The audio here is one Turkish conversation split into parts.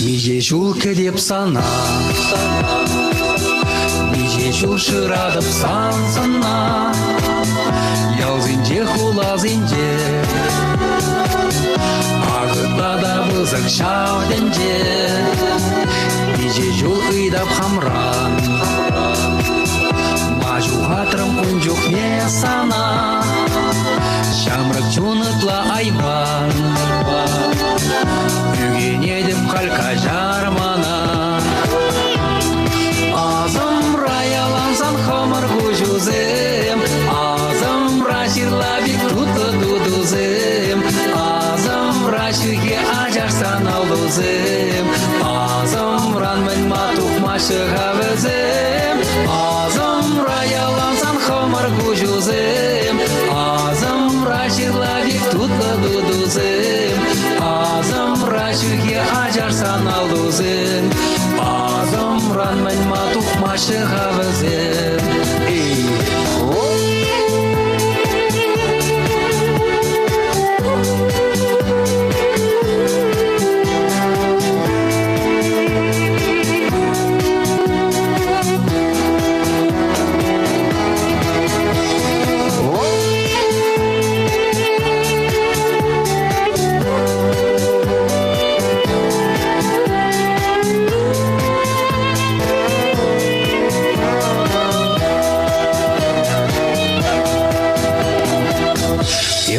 Nice jul kedip sana, nice jul şıradıp sansana, yalzince hulazince, ağıtlada bızık şavdence, nice jul ıydap hamran, maju hatırım kunjuk ne sana, şamrık çunutla ayvan. Ügenedim kalka jarmana, azımra yalansan hamar kujuzem, azımra şirlabik tuttu duduzem, azımra şüge ajarsan alduzem, azımran men matuk maşı havazem, azımra yalansan hamar kujuzem, azımra şirlabik tuttu duduzem, azımra şüge ajarsan alduzem, azımran men matuk maşı havazem.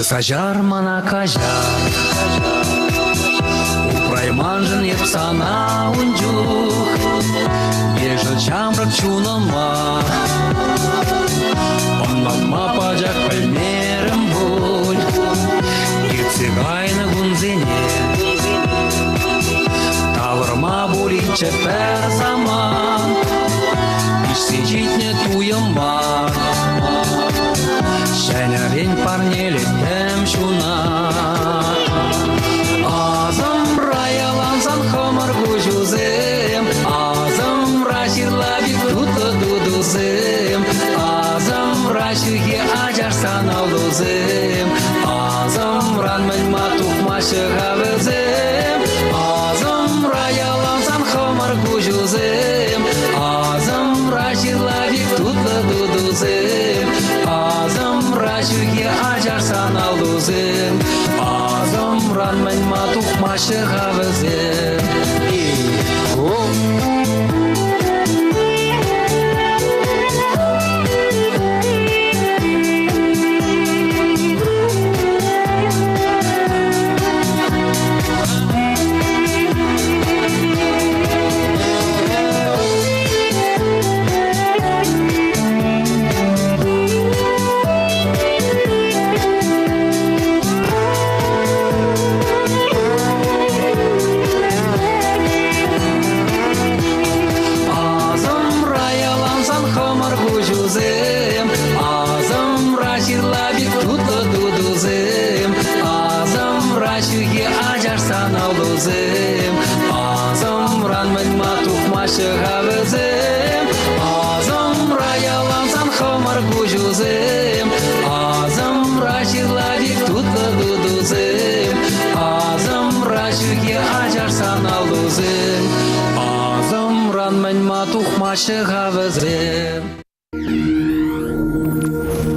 Сажар кажар, упрайманжын епсана унчух, ежел чамрак чунома, онмалма пажак пальмерым буль, ецигайны гунзене, тавырма буличе пер заман, ишсечитне туйыма. Şenerin parneli tem şuna, azımra yalansan hamar kujuzem, azımra şirlabik tuttu duduzem, azımra şüge ajarsan alduzem, azımran men matuk maşı havazem, azımra yalansan hamar kujuzem, azımra şirlabik tuttu duduzem, azımra şüge ajarsan alduzem, azımran men matuk maşı havazem. Azımra şirlabik tuttu duduzem, azımra şüge ajarsan alduzem, azımran men matuk maşı havazem, azımra yalansan hamar kujuzem, azımra şirlabik tuttu duduzem, azımra şüge ajarsan alduzem, azımran men matuk maşı havazem.